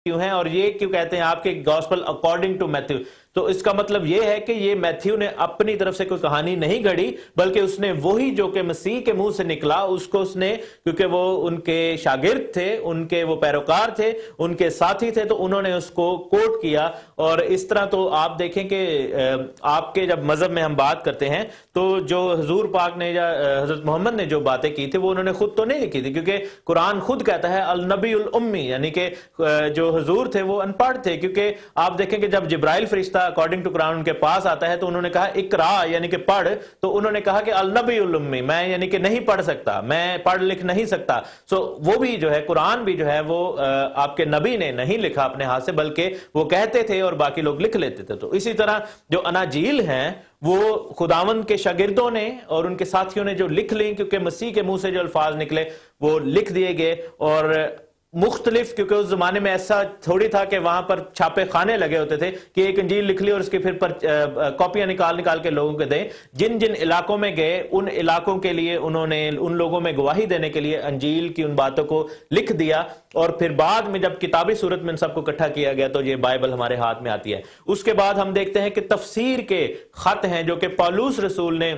کیوں ہیں اور یہ کیوں کہتے ہیں آپ کے گاسپل اکارڈنگ ٹو میتھیو؟ تو اس کا مطلب یہ ہے کہ یہ میتھیو نے اپنی طرف سے کوئی کہانی نہیں گھڑی، بلکہ اس نے وہی جو کہ مسیح کے منہ سے نکلا اس کو اس نے، کیونکہ وہ ان کے شاگرد تھے، ان کے وہ پیروکار تھے، ان کے ساتھی تھے، تو انہوں نے اس کو کوٹ کیا۔ اور اس طرح تو آپ دیکھیں کہ آپ کے جب مذہب میں ہم بات کرتے ہیں تو جو حضور پاک نے یا حضرت محمد نے جو باتیں کی تھی وہ انہوں نے خود تو نہیں لکھی تھی، کیونکہ قرآن خود کہتا ہے النبی الامی، یعنی کہ جو حضور تھے وہ ان پڑھ تھے، کیونکہ آپ دیکھیں کہ جب جبرائیل فرشتہ اکارڈنگ ٹو قرآن ان کے پاس آتا ہے تو انہوں نے کہا اقرا، یعنی کہ پڑھ، تو انہوں نے کہا کہ النبی الامی، میں یعنی کہ نہیں پڑھ سکتا، میں پڑھ لکھ نہیں سکتا۔ سو وہ بھی جو ہے قرآن بھی جو ہے وہ آپ کے نبی نے نہیں لکھا اپنے ہاتھ سے، بلکہ وہ کہتے تھے اور باقی لوگ لکھ لیتے تھے۔ تو اسی طرح جو اناجیل ہیں وہ خداوند کے شاگردوں نے اور ان کے ساتھیوں نے جو لکھ لیں، کیونکہ مسیح کے منہ سے جو الفاظ نکلے وہ لکھ دیے گئے، اور مختلف، کیونکہ اس زمانے میں ایسا تھوڑی تھا کہ وہاں پر چھاپے خانے لگے ہوتے تھے کہ ایک انجیل لکھ لی اور اس کی پھر کاپیاں نکال کے لوگوں کو دیں۔ جن جن علاقوں میں گئے ان علاقوں کے لیے انہوں نے ان لوگوں میں گواہی دینے کے لیے انجیل کی ان باتوں کو لکھ دیا، اور پھر بعد میں جب کتابی صورت میں ان سب کو اکٹھا کیا گیا تو یہ بائبل ہمارے ہاتھ میں آتی ہے۔ اس کے بعد ہم دیکھتے ہیں کہ تفسیر کے خط ہیں جو کہ پولس رسول نے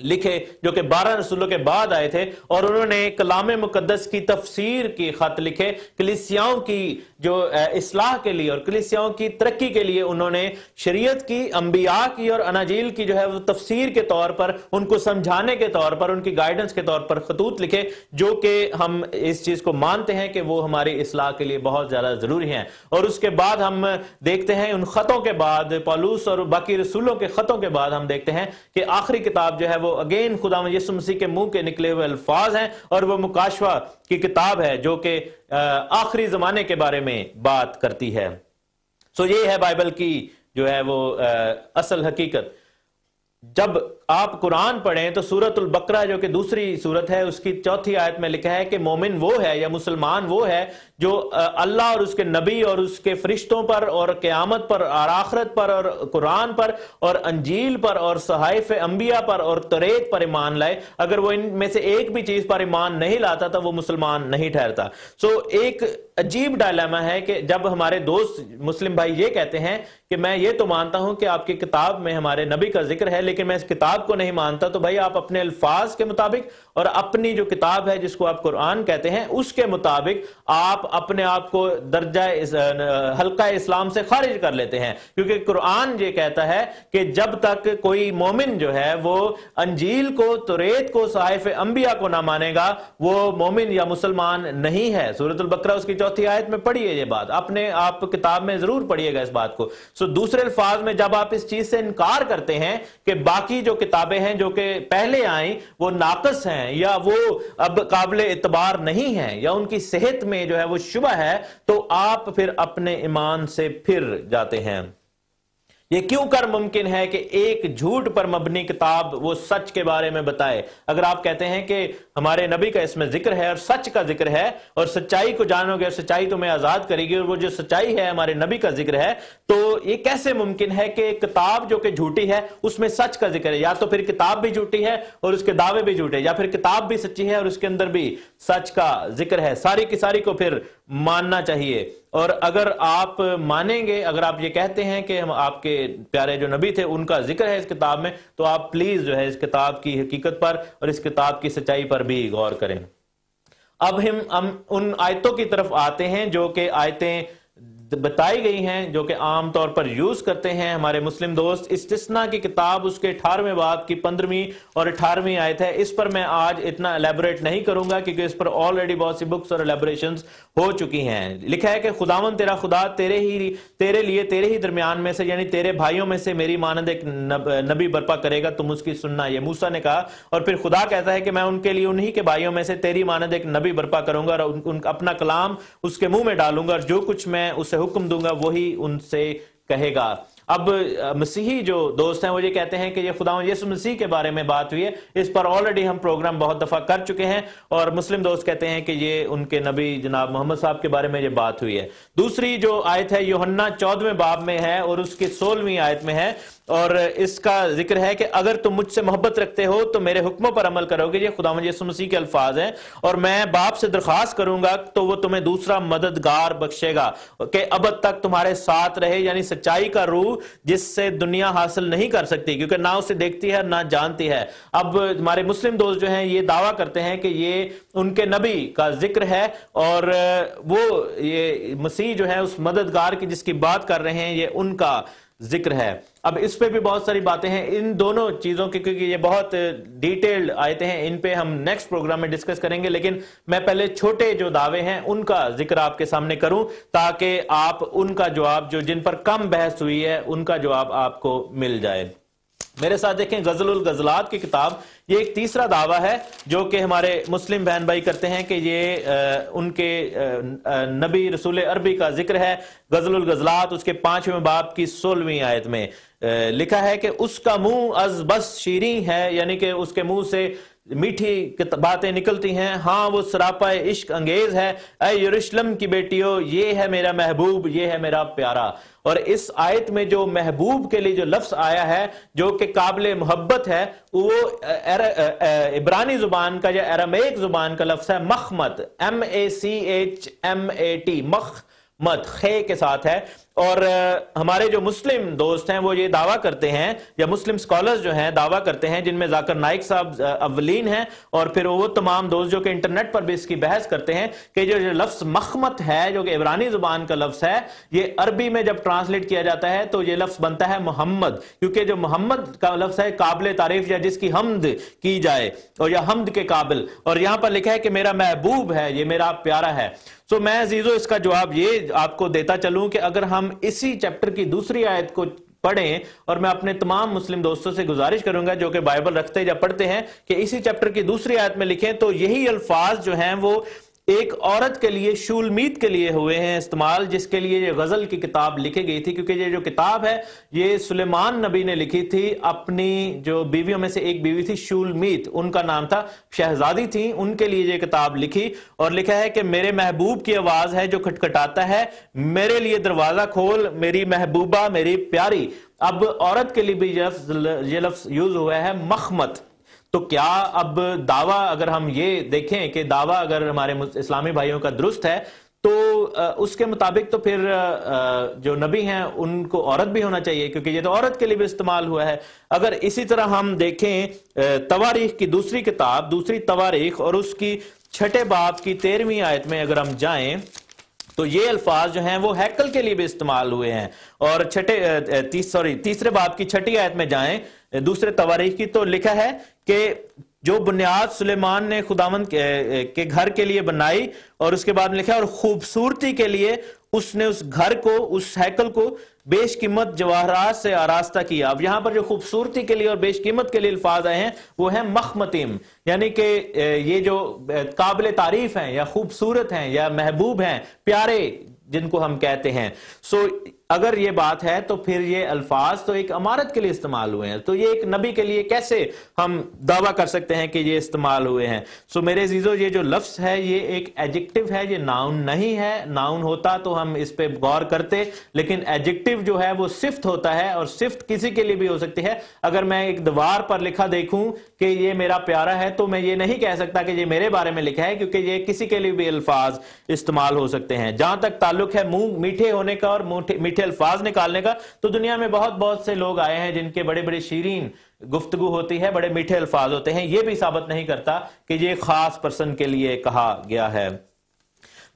لکھے، جو کہ 12 رسولوں کے بعد آئے تھے، اور انہوں نے کلام مقدس کی تفسیر کی خط لکھے کلیسیاؤں کی جو اصلاح کے لیے اور کلیسیاؤں کی ترقی کے لیے۔ انہوں نے شریعت کی، انبیاء کی اور اناجیل کی جو ہے وہ تفسیر کے طور پر، ان کو سمجھانے کے طور پر، ان کی گائیڈنس کے طور پر خطوط لکھے، جو کہ ہم اس چیز کو مانتے ہیں کہ وہ ہماری اصلاح کے لیے بہت زیادہ ضروری ہیں۔ اور اس کے بعد ہم دیکھتے ہیں ان خطوں کے بعد، پولس اور باقی رسولوں کے خطوں کے بعد ہم دیکھتے ہیں کہ آخری کتاب جو ہے وہ اگین خداوند یسوع مسیح کے منہ کے نکلے ہوئے الفاظ ہیں، اور وہ مکاشفہ کی کتاب ہے جو کہ آخری زمانے کے بارے میں بات کرتی ہے۔ سو یہ ہے بائبل کی جو ہے وہ اصل حقیقت۔ جب آپ قرآن پڑھیں تو سورۃ البقرہ جو کہ دوسری سورت ہے اس کی 4 آیت میں لکھا ہے کہ مومن وہ ہے یا مسلمان وہ ہے جو اللہ اور اس کے نبی اور اس کے فرشتوں پر اور قیامت پر اور آخرت پر اور قرآن پر اور انجیل پر اور صحائف انبیاء پر اور توریت پر ایمان لائے۔ اگر وہ ان میں سے ایک بھی چیز پر ایمان نہیں لاتا تو وہ مسلمان نہیں ٹھہرتا۔ سو ایک عجیب ڈائلیما ہے کہ جب ہمارے دوست مسلم بھائی یہ کہتے ہیں کہ میں یہ تو مانتا ہوں کہ آپ کی کتاب میں ہمارے نبی کا ذکر ہے لیکن میں اس کتاب کو نہیں مانتا، تو بھائی آپ اپنے الفاظ کے مطابق اور اپنی جو کتاب ہے جس کو آپ قرآن کہتے ہیں اس کے مطابق آپ اپنے آپ کو درجہ حلقہ اسلام سے خارج کر لیتے ہیں، کیونکہ قرآن یہ کہتا ہے کہ جب تک کوئی مومن جو ہے وہ انجیل کو، توریت کو، صحائف انبیاء کو نہ مانے گا وہ مومن یا مسلمان نہیں ہے۔ سورۃ البقرہ اس کی 4 آیت میں پڑھیے یہ بات، اپنے آپ کتاب میں ضرور پڑھیے گا اس بات کو۔ سو دوسرے الفاظ میں جب آپ اس چیز سے انکار کرتے ہیں کہ باقی جو کتابیں ہیں جو کہ پہلے آئیں وہ ناقص ہیں یا وہ اب قابل اعتبار نہیں ہیں یا ان کی صحت میں جو ہے وہ شبہ ہے، تو آپ پھر اپنے ایمان سے پھر جاتے ہیں۔ یہ کیوں کر ممکن ہے کہ ایک جھوٹ پر مبنی کتاب وہ سچ کے بارے میں بتائے؟ اگر آپ کہتے ہیں کہ ہمارے نبی کا اس میں ذکر ہے اور سچ کا ذکر ہے اور سچائی کو جانو گے اور سچائی تمہیں آزاد کرے گی، اور وہ جو سچائی ہے ہمارے نبی کا ذکر ہے، تو یہ کیسے ممکن ہے کہ کتاب جو کہ جھوٹی ہے اس میں سچ کا ذکر ہے؟ یا تو پھر کتاب بھی جھوٹی ہے اور اس کے دعوے بھی جھوٹے، یا پھر کتاب بھی سچی ہے اور اس کے اندر بھی سچ کا ذکر ہے۔ ساری کی ساری کو پھر ماننا چاہیے۔ اور اگر آپ مانیں گے، اگر آپ یہ کہتے ہیں کہ ہم آپ کے پیارے جو نبی تھے ان کا ذکر ہے اس کتاب میں، تو آپ پلیز جو ہے اس کتاب کی حقیقت پر اور اس کتاب کی سچائی پر بھی غور کریں۔ اب ہم ان آیتوں کی طرف آتے ہیں جو کہ آیتیں بتائی گئی ہیں جو کہ عام طور پر یوز کرتے ہیں ہمارے مسلم دوست۔ استثناء کی کتاب اس کے 18ویں باب کی 15ویں اور 18ویں آیت ہے۔ اس پر میں آج اتنا الیبوریٹ نہیں کروں گا کیونکہ اس پر آلریڈی بہت سی بکس اور الیبوریشنز ہو چکی ہیں۔ لکھا ہے کہ خداوند تیرا خدا تیرے ہی درمیان میں سے یعنی تیرے بھائیوں میں سے میری مانند ایک نبی برپا کرے گا، تم اس کی سننا۔ یہ موسیٰ نے کہا، اور پھر خدا کہتا ہے کہ میں ان کے لیے انہی کے بھائیوں میں سے تیری مانند ایک نبی برپا کروں گا اور اپنا کلام اس کے منہ میں ڈالوں گا، اور جو کچھ میں اسے حکم دوں گا وہی ان سے کہے گا۔ اب مسیحی جو دوست ہیں وہ یہ کہتے ہیں کہ یہ خداوند یسوع مسیح کے بارے میں بات ہوئی ہے، اس پر آلریڈی ہم پروگرام بہت دفعہ کر چکے ہیں، اور مسلم دوست کہتے ہیں کہ یہ ان کے نبی جناب محمد صاحب کے بارے میں یہ بات ہوئی ہے۔ دوسری جو آیت ہے یوحنا 14ویں باب میں ہے اور اس کی 16ویں آیت میں ہے اور اس کا ذکر ہے کہ اگر تم مجھ سے محبت رکھتے ہو تو میرے حکموں پر عمل کرو گے. یہ خداوند یسوع مسیح کے الفاظ ہیں. اور میں باپ سے درخواست کروں گا تو وہ تمہیں دوسرا مددگار بخشے گا کہ ابد تک تمہارے ساتھ رہے, یعنی سچائی کا روح جس سے دنیا حاصل نہیں کر سکتی کیونکہ نہ اسے دیکھتی ہے نہ جانتی ہے. اب ہمارے مسلم دوست جو ہیں یہ دعویٰ کرتے ہیں کہ یہ ان کے نبی کا ذکر ہے اور وہ یہ مسیح جو ہے اس مددگار کی جس کی بات کر رہے ہیں یہ ان کا ذکر ہے. اب اس پہ بھی بہت ساری باتیں ہیں ان دونوں چیزوں کی, کیونکہ یہ بہت ڈیٹیلڈ آیتیں ہیں, ان پہ ہم نیکسٹ پروگرام میں ڈسکس کریں گے, لیکن میں پہلے چھوٹے جو دعوے ہیں ان کا ذکر آپ کے سامنے کروں تاکہ آپ ان کا جواب جو جن پر کم بحث ہوئی ہے ان کا جواب آپ کو مل جائے. میرے ساتھ دیکھیں غزل الغزلات کی کتاب, یہ ایک تیسرا دعویٰ ہے جو کہ ہمارے مسلم بہن بھائی کرتے ہیں کہ یہ ان کے نبی رسول عربی کا ذکر ہے. غزل الغزلات اس کے 5ویں باب کی 16ویں آیت میں لکھا ہے کہ اس کا منہ از بس شیریں ہے, یعنی کہ اس کے منہ سے میٹھی باتیں نکلتی ہیں. ہاں وہ سراپا عشق انگیز ہے. اے یروشلم کی بیٹیوں یہ ہے میرا محبوب, یہ ہے میرا پیارا. اور اس آیت میں جو محبوب کے لیے جو لفظ آیا ہے جو کہ قابل محبت ہے وہ عبرانی زبان کا یا ایرامیک زبان کا لفظ ہے مخمت, MACHMAT, مخمت خے کے ساتھ ہے. اور ہمارے جو مسلم دوست ہیں وہ یہ دعویٰ کرتے ہیں, یا مسلم سکولرز جو ہیں دعویٰ کرتے ہیں, جن میں ذاکر نائک صاحب اولین ہیں اور پھر وہ تمام دوست جو کہ انٹرنیٹ پر بھی اس کی بحث کرتے ہیں کہ جو لفظ مخمت ہے جو کہ عبرانی زبان کا لفظ ہے یہ عربی میں جب ٹرانسلیٹ کیا جاتا ہے تو یہ لفظ بنتا ہے محمد, کیونکہ جو محمد کا لفظ ہے قابل تعریف یا جس کی حمد کی جائے اور یا حمد کے قابل, اور یہاں پر لکھا ہے کہ میرا محبوب ہے, یہ میرا پیارا ہے. تو میں عزیزو اس کا جواب یہ آپ کو دیتا چلوں کہ اگر ہم اسی چیپٹر کی دوسری آیت کو پڑھیں, اور میں اپنے تمام مسلم دوستوں سے گزارش کروں گا جو کہ بائبل رکھتے یا پڑھتے ہیں کہ اسی چیپٹر کی دوسری آیت میں لکھیں تو یہی الفاظ جو ہیں وہ ایک عورت کے لیے شولمیت کے لیے ہوئے ہیں استعمال, جس کے لیے یہ غزل کی کتاب لکھی گئی تھی. کیونکہ یہ جو کتاب ہے یہ سلیمان نبی نے لکھی تھی, اپنی جو بیویوں میں سے ایک بیوی تھی شولمیت, ان کا نام تھا, شہزادی تھی, ان کے لیے یہ کتاب لکھی. اور لکھا ہے کہ میرے محبوب کی آواز ہے جو کھٹکھٹاتا ہے, میرے لیے دروازہ کھول میری محبوبہ میری پیاری. اب عورت کے لیے بھی یہ لفظ یوز ہوا ہے مخمت. تو کیا اب دعویٰ اگر ہم یہ دیکھیں کہ دعویٰ اگر ہمارے اسلامی بھائیوں کا درست ہے تو اس کے مطابق تو پھر جو نبی ہیں ان کو عورت بھی ہونا چاہیے, کیونکہ یہ تو عورت کے لیے بھی استعمال ہوا ہے. اگر اسی طرح ہم دیکھیں تواریخ کی دوسری کتاب, دوسری تواریخ اور اس کی 6 باب کی 13ویں آیت میں اگر ہم جائیں تو یہ الفاظ جو ہیں وہ ہیکل کے لیے بھی استعمال ہوئے ہیں. اور تیسرے باب کی 6 آیت میں جائیں دوسرے تواریخ کی تو لکھا ہے کہ جو بنیاد سلیمان نے خداوند کے گھر کے لیے بنائی, اور اس کے بعد میں لکھا ہے اور خوبصورتی کے لیے اس نے اس گھر کو, اس ہیکل کو بیش قیمت جواہرات سے آراستہ کیا. اب یہاں پر جو خوبصورتی کے لیے اور بیش قیمت کے لیے الفاظ آئے ہیں وہ ہیں مخمتیم, یعنی کہ یہ جو قابل تعریف ہیں یا خوبصورت ہیں یا محبوب ہیں, پیارے جن کو ہم کہتے ہیں. سو اگر یہ بات ہے تو پھر یہ الفاظ تو ایک امارت کے لیے استعمال ہوئے ہیں, تو یہ ایک نبی کے لیے کیسے ہم دعویٰ کر سکتے ہیں کہ یہ استعمال ہوئے ہیں. سو میرے عزیزو یہ جو لفظ ہے یہ ایک ایڈجیکٹو ہے, یہ ناؤن نہیں ہے. ناؤن ہوتا تو ہم اس پہ غور کرتے, لیکن ایڈجیکٹو جو ہے وہ صفت ہوتا ہے, اور صفت کسی کے لیے بھی ہو سکتی ہے. اگر میں ایک دیوار پر لکھا دیکھوں کہ یہ میرا پیارا ہے تو میں یہ نہیں کہہ سکتا کہ یہ میرے بارے میں لکھا ہے, کیونکہ یہ کسی کے لیے بھی الفاظ استعمال ہو سکتے ہیں. جہاں تک تعلق ہے منہ میٹھے ہونے کا اور میٹھے الفاظ نکالنے کا, تو دنیا میں بہت سے لوگ آئے ہیں جن کے بڑے شیرین گفتگو ہوتی ہے, بڑے میٹھے الفاظ ہوتے ہیں. یہ بھی ثابت نہیں کرتا کہ یہ خاص پرسن کے لیے کہا گیا ہے.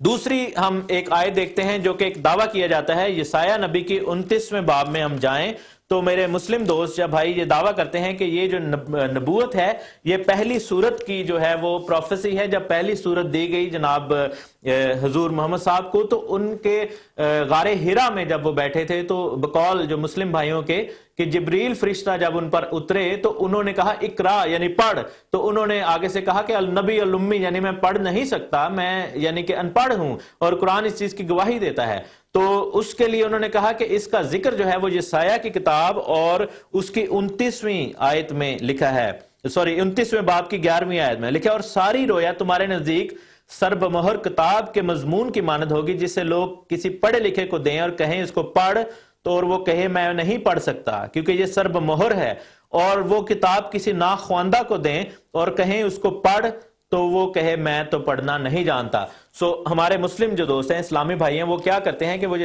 دوسری ہم ایک آیت دیکھتے ہیں جو کہ ایک دعویٰ کیا جاتا ہے. یسایہ نبی کی 29ویں باب میں ہم جائیں تو میرے مسلم دوست یا بھائی یہ دعویٰ کرتے ہیں کہ یہ جو نبوت ہے یہ پہلی سورت کی جو ہے وہ پروفیسی ہے. جب پہلی سورت دی گئی جناب حضور محمد صاحب کو تو ان کے غار ہرا میں جب وہ بیٹھے تھے تو بقول جو مسلم بھائیوں کے کہ جبریل فرشتہ جب ان پر اترے تو انہوں نے کہا اقرا یعنی پڑھ, تو انہوں نے آگے سے کہا کہ النبی الامی یعنی میں پڑھ نہیں سکتا, میں یعنی کہ ان پڑھ ہوں, اور قرآن اس چیز کی گواہی دیتا ہے. تو اس کے لیے انہوں نے کہا کہ اس کا ذکر جو ہے وہ یسایہ کی کتاب اور اس کی 29ویں آیت میں لکھا ہے, 29ویں باب کی 11ویں آیت میں لکھا ہے, اور ساری رویا تمہارے نزدیک سربمہر کتاب کے مضمون کی مانند ہوگی جسے لوگ کسی پڑھے لکھے کو دیں اور کہیں اس کو پڑھ تو اور وہ کہے میں نہیں پڑھ سکتا کیونکہ یہ سرب مہر ہے، اور وہ کتاب کسی ناخواندہ کو دیں اور کہیں اس کو پڑھ، تو وہ کہے میں تو پڑھنا نہیں جانتا۔ ہمارے مسلم جو دوست ہیں، اسلامی بھائی ہیں، وہ کیا کرتے ہیں کہ وہ